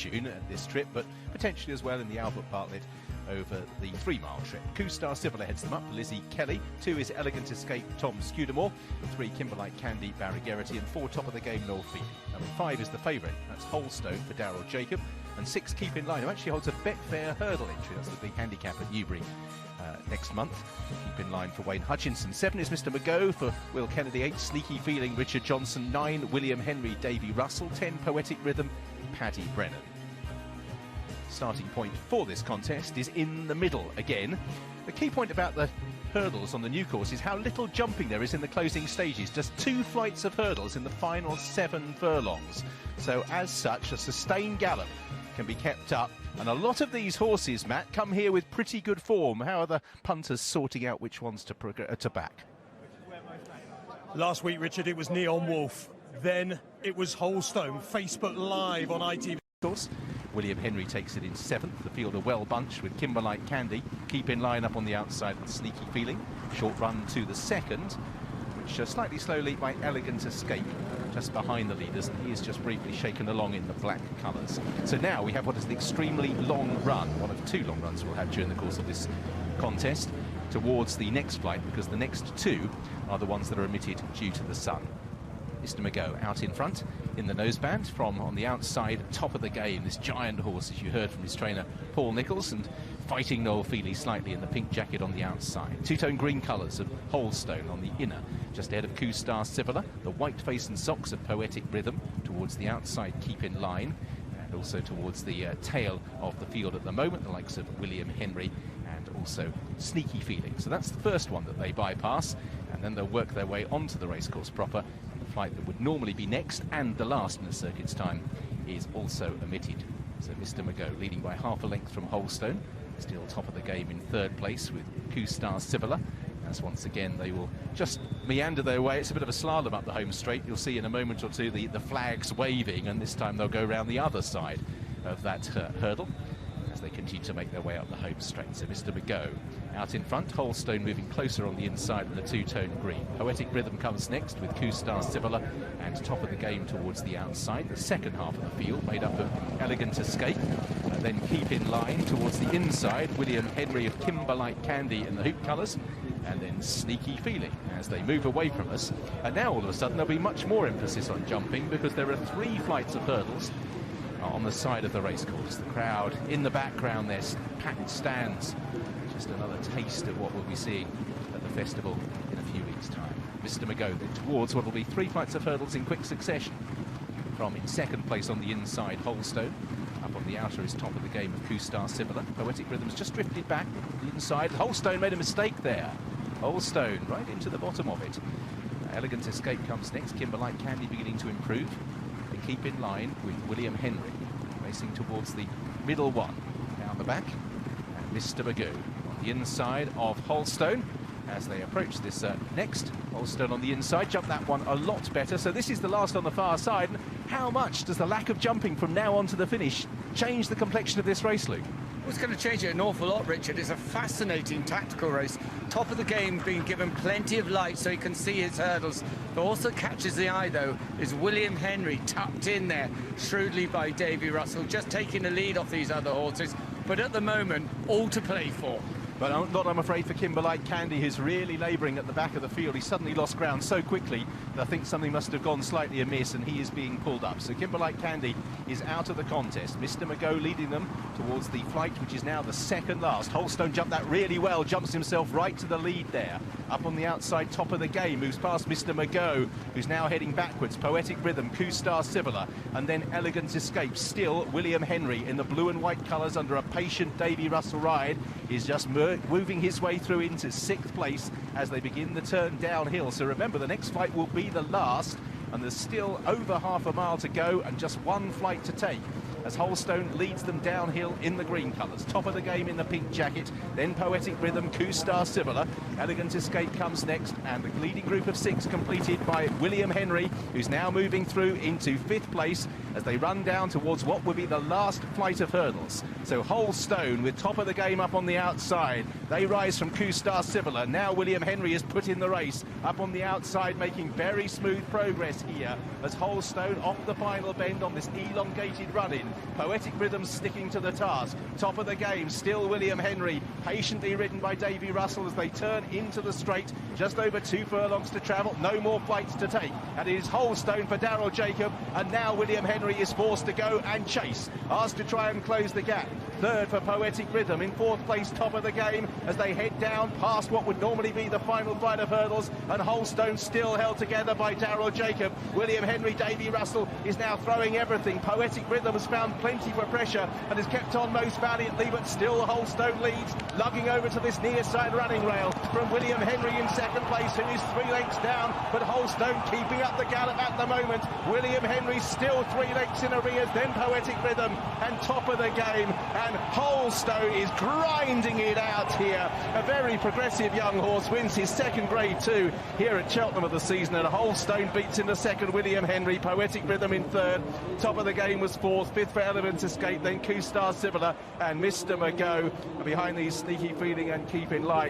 Neptune at this trip, but potentially as well in the Albert Bartlett over the 3-mile trip. Coup-Star Civilla heads them up for Lizzie Kelly. 2 is Elegant Escape, Tom Scudamore. 3, Kimberlite Candy, Barry Geraghty. And 4, top of the game, Noel Feely. Number 5 is the favourite, that's Wholestone for Darryl Jacob. And 6, Keep in Line, who actually holds a Betfair hurdle entry. That's the big handicap at Newbury next month. Keep in Line for Wayne Hutchinson. 7 is Mr. McGo for Will Kennedy. 8, Sneaky Feeling, Richard Johnson. 9, William Henry, Davy Russell. 10, Poetic Rhythm, Paddy Brennan. Starting point for this contest is in the middle again. The key point about the hurdles on the new course is how little jumping there is in the closing stages. Just 2 flights of hurdles in the final 7 furlongs. So as such, a sustained gallop can be kept up. And a lot of these horses, Matt, come here with pretty good form. How are the punters sorting out which ones to back? Last week, Richard, it was Neon Wolf. Then it was Wholestone. Facebook Live on ITV. William Henry takes it in 7th. The field are well bunched with Kimberlite Candy. Keep in Line up on the outside with Sneaky Feeling. Short run to the 2nd, which slightly slow lead by Elegant Escape, just behind the leaders, and he is just briefly shaken along in the black colours. So now we have what is an extremely long run, one of 2 long runs we'll have during the course of this contest, towards the next flight, because the next 2 are the ones that are omitted due to the sun. Mr. McGo out in front in the noseband from on the outside, top of the game, this giant horse, as you heard from his trainer Paul Nicholls, and fighting Noel Feely slightly in the pink jacket on the outside. 2-tone green colours of Wholestone on the inner, just ahead of Coup-Star Civilla. The white face and socks of Poetic Rhythm towards the outside, Keep in Line, and also towards the tail of the field at the moment, the likes of William Henry and also Sneaky Feeling. So that's the first one that they bypass, and then they'll work their way onto the racecourse proper. Flight that would normally be next and the last in the circuit's time is also omitted. So Mr. McGo leading by half a length from Wholestone, still top of the game in 3rd place with Coup-Star Civilla. As once again they will just meander their way. It's a bit of a slalom up the home straight. You'll see in a moment or two the flags waving, and this time they'll go around the other side of that hurdle as they continue to make their way up the home straight. So Mr. McGo out in front, Wholestone moving closer on the inside of the 2-tone green. Poetic Rhythm comes next with Coup-Star Civilla, and top of the game towards the outside. The second half of the field made up of Elegant Escape, and then Keep in Line towards the inside, William Henry of Kimberlite Candy in the hoop colours, and then Sneaky Feeling as they move away from us. And now all of a sudden there'll be much more emphasis on jumping, because there are 3 flights of hurdles on the side of the racecourse. The crowd in the background, there's packed stands. Just another taste of what we'll be seeing at the festival in a few weeks' time. Mr. McGo then towards what will be 3 flights of hurdles in quick succession. From in 2nd place on the inside, Wholestone. Up on the outer is top of the game of Coup-Star Civilla. Poetic Rhythm's just drifted back the inside. Wholestone made a mistake there. Wholestone right into the bottom of it. Elegant Escape comes next. Kimberlite Candy beginning to improve. They Keep in Line with William Henry racing towards the middle one. Down the back, and Mr. McGo on the inside of Wholestone as they approach this next. Wholestone on the inside, jumped that one a lot better. So this is the last on the far side. And how much does the lack of jumping from now on to the finish change the complexion of this race, Luke? It's going to change it an awful lot, Richard. It's a fascinating tactical race. Top of the game, being given plenty of light so he can see his hurdles. But also catches the eye, though, is William Henry tucked in there shrewdly by Davy Russell, just taking the lead off these other horses. But at the moment, all to play for. But not, I'm afraid, for Kimberlite Candy, who's really labouring at the back of the field. He suddenly lost ground so quickly that I think something must have gone slightly amiss, and he is being pulled up. So Kimberlite Candy is out of the contest. Mr. McGo leading them towards the flight, which is now the 2nd last. Wholestone jumped that really well, jumps himself right to the lead there. Up on the outside, top of the game, moves past Mr. McGo, who's now heading backwards. Poetic Rhythm, Coup-Star Civilla, and then Elegant Escape. Still, William Henry in the blue and white colours under a patient Davy Russell ride is just moving his way through into 6th place as they begin the turn downhill. So remember, the next flight will be the last, and there's still over half a mile to go and just 1 flight to take as Wholestone leads them downhill in the green colours. Top of the game in the pink jacket, then Poetic Rhythm, Coup-Star Civilla. Elegant Escape comes next, and the leading group of 6 completed by William Henry, who's now moving through into 5th place as they run down towards what will be the last flight of hurdles. So Wholestone with top of the game up on the outside. They rise from Coup-Star Civilla. Now William Henry is put in the race up on the outside, making very smooth progress here as Wholestone off the final bend on this elongated run-in Poetic Rhythm sticking to the task. Top of the game, still William Henry, patiently ridden by Davy Russell as they turn into the straight. Just over 2 furlongs to travel, no more flights to take. And it is Wholestone for Daryl Jacob, and now William Henry is forced to go and chase, asked to try and close the gap. Third for Poetic Rhythm, in 4th place, top of the game, as they head down past what would normally be the final flight of hurdles, and Wholestone still held together by Daryl Jacob. William Henry, Davy Russell is now throwing everything. Poetic Rhythm has found plenty for pressure and has kept on most valiantly, but still Wholestone leads, lugging over to this near side running rail from William Henry in 2nd place, who is 3 lengths down, but Wholestone keeping up the gallop at the moment. William Henry still 3 lengths in arrears, then Poetic Rhythm, and top of the game, and Wholestone is grinding it out here. A very progressive young horse wins his 2nd Grade 2 here at Cheltenham of the season, and Wholestone beats in the 2nd William Henry, Poetic Rhythm in 3rd. Top of the game was 4th, 5th for Element Escape, then Q-Star Similar and Mr. Mago. And behind these Sneaky Feeling and Keep in Light,